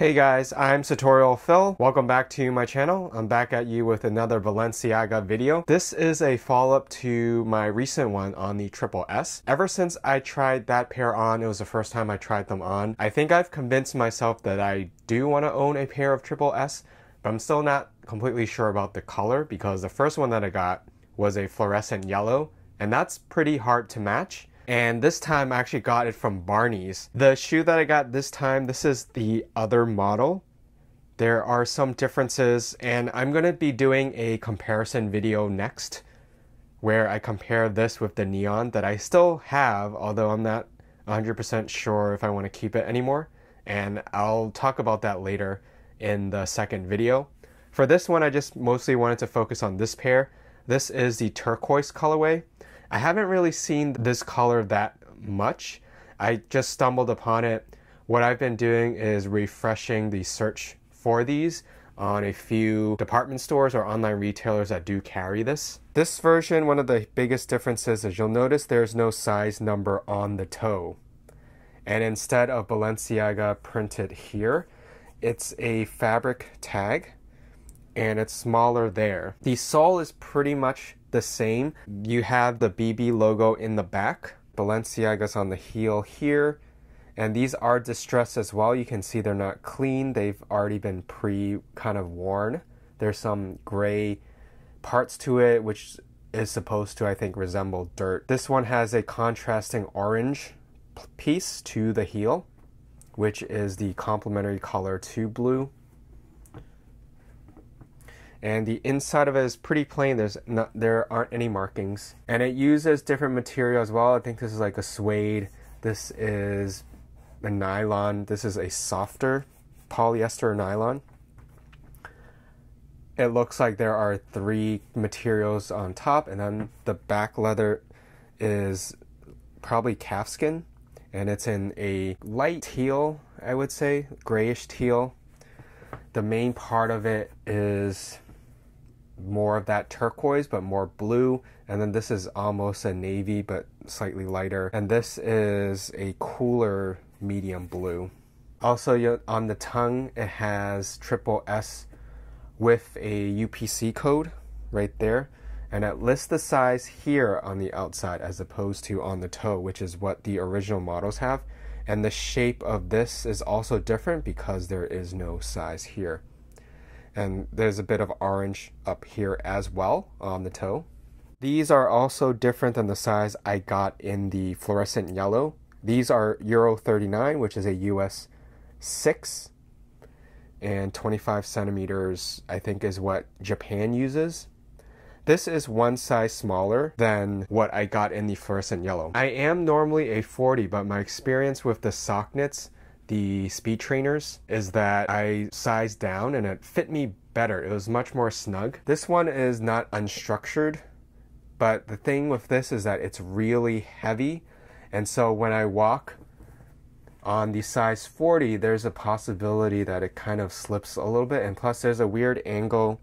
Hey guys, I'm Tutorial Phil. Welcome back to my channel. I'm back at you with another Balenciaga video. This is a follow-up to my recent one on the Triple S. Ever since I tried that pair on, it was the first time I tried them on. I think I've convinced myself that I do want to own a pair of Triple S, but I'm still not completely sure about the color because the first one that I got was a fluorescent yellow, and that's pretty hard to match. And this time I actually got it from Barney's. The shoe that I got this time, this is the other model. There are some differences, and I'm going to be doing a comparison video next where I compare this with the neon that I still have, although I'm not 100% sure if I want to keep it anymore. And I'll talk about that later in the second video. For this one, I just mostly wanted to focus on this pair. This is the turquoise colorway. I haven't really seen this color that much. I just stumbled upon it. What I've been doing is refreshing the search for these on a few department stores or online retailers that do carry this. This version, one of the biggest differences is you'll notice there's no size number on the toe. And instead of Balenciaga printed here, it's a fabric tag and it's smaller there. The sole is pretty much the same. You have the BB logo in the back. Balenciaga's on the heel here. And these are distressed as well. You can see they're not clean. They've already been kind of worn. There's some gray parts to it, which is supposed to, I think, resemble dirt. This one has a contrasting orange piece to the heel, which is the complementary color to blue. And the inside of it is pretty plain. There aren't any markings. And it uses different material as well. I think this is like a suede. This is a nylon. This is a softer polyester nylon. It looks like there are 3 materials on top, and then the back leather is probably calfskin, and it's in a light teal, I would say, grayish teal. The main part of it is more of that turquoise but more blue, and then this is almost a navy but slightly lighter, and this is a cooler medium blue. Also, on the tongue it has Triple S with a UPC code right there, and it lists the size here on the outside as opposed to on the toe, which is what the original models have. And the shape of this is also different because there is no size here. And there's a bit of orange up here as well on the toe. These are also different than the size I got in the fluorescent yellow. These are Euro 39, which is a US 6, and 25 centimeters, I think, is what Japan uses. This is one size smaller than what I got in the fluorescent yellow. I am normally a 40, but my experience with the sock knits, the speed trainers, is that I sized down and it fit me better. It was much more snug. This one is not unstructured, but the thing with this is that it's really heavy, and so when I walk on the size 40, there's a possibility that it kind of slips a little bit, and plus there's a weird angle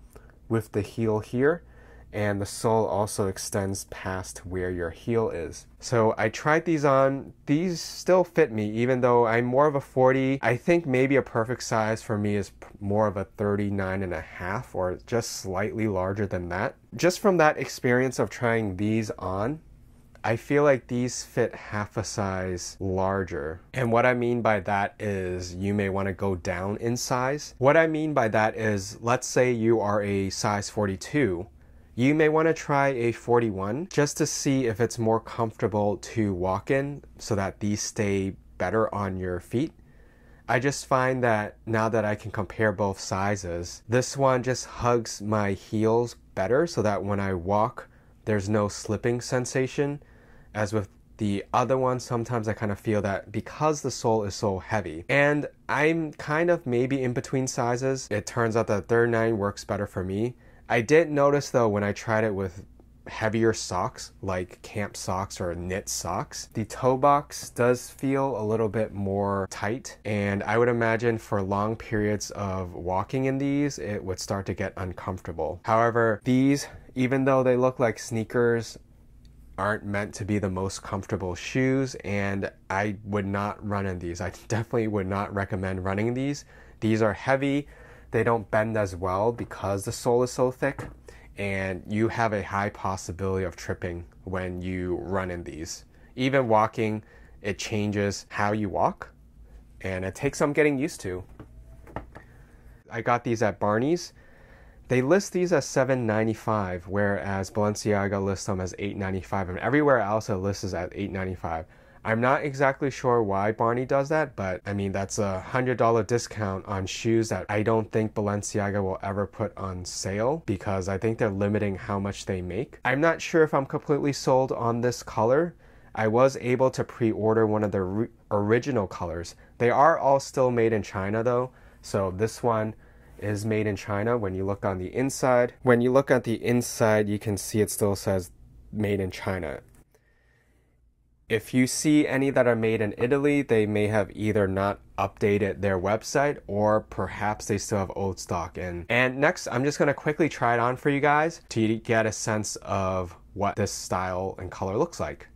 with the heel here, and the sole also extends past where your heel is. So I tried these on. These still fit me, even though I'm more of a 40. I think maybe a perfect size for me is more of a 39.5 or just slightly larger than that. Just from that experience of trying these on, I feel like these fit half a size larger. And what I mean by that is you may want to go down in size. What I mean by that is, let's say you are a size 42. You may want to try a 41 just to see if it's more comfortable to walk in so that these stay better on your feet. I just find that now that I can compare both sizes, this one just hugs my heels better so that when I walk, there's no slipping sensation. As with the other one, sometimes I kind of feel that because the sole is so heavy. And I'm kind of maybe in between sizes. It turns out that 39 works better for me. I did notice though when I tried it with heavier socks like camp socks or knit socks, the toe box does feel a little bit more tight, and I would imagine for long periods of walking in these it would start to get uncomfortable. However, these, even though they look like sneakers, aren't meant to be the most comfortable shoes, and I would not run in these. I definitely would not recommend running these These are heavy, they don't bend as well because the sole is so thick, and you have a high possibility of tripping when you run in these. Even walking, it changes how you walk, and it takes some getting used to. I got these at Barney's. They list these as $7.95, whereas Balenciaga lists them as $8.95, and everywhere else it lists at $8.95. I'm not exactly sure why Barney does that, but I mean, that's a $100 discount on shoes that I don't think Balenciaga will ever put on sale, because I think they're limiting how much they make. I'm not sure if I'm completely sold on this color. I was able to pre-order one of the original colors. They are all still made in China though, so this one is made in China when you look on the inside. When you look at the inside, you can see it still says made in China. If you see any that are made in Italy, they may have either not updated their website, or perhaps they still have old stock in. And next, I'm just going to quickly try it on for you guys to get a sense of what this style and color looks like.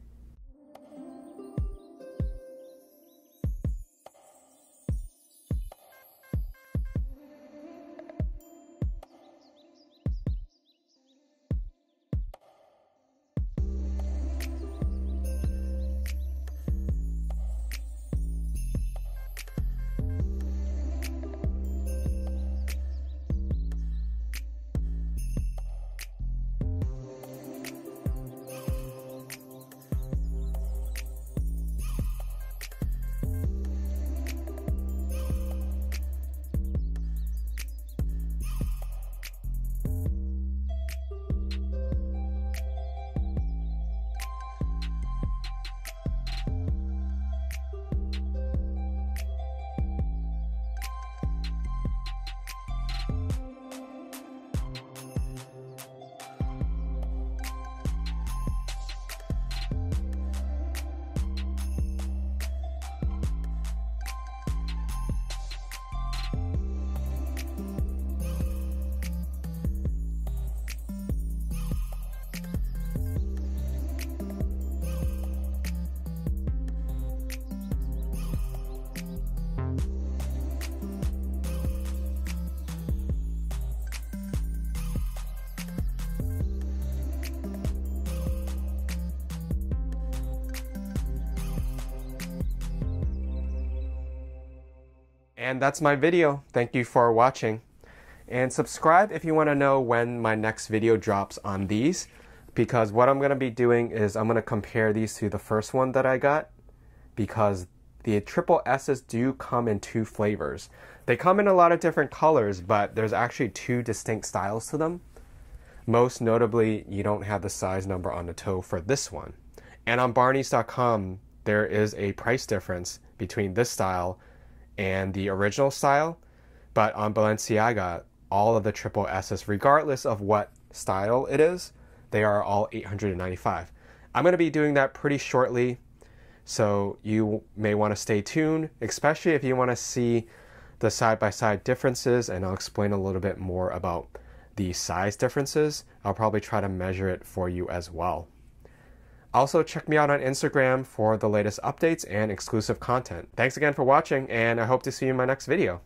And that's my video. Thank you for watching. And subscribe if you want to know when my next video drops on these, because what I'm going to be doing is I'm going to compare these to the first one that I got, because the triple S's do come in two flavors. They come in a lot of different colors, but there's actually two distinct styles to them. Most notably, you don't have the size number on the toe for this one. And on Barneys.com, there is a price difference between this style and the original style, but on Balenciaga, all of the triple S's, regardless of what style it is, they are all $895. I'm going to be doing that pretty shortly, so you may want to stay tuned, especially if you want to see the side-by-side differences, and I'll explain a little bit more about the size differences. I'll probably try to measure it for you as well. Also, check me out on Instagram for the latest updates and exclusive content. Thanks again for watching, and I hope to see you in my next video.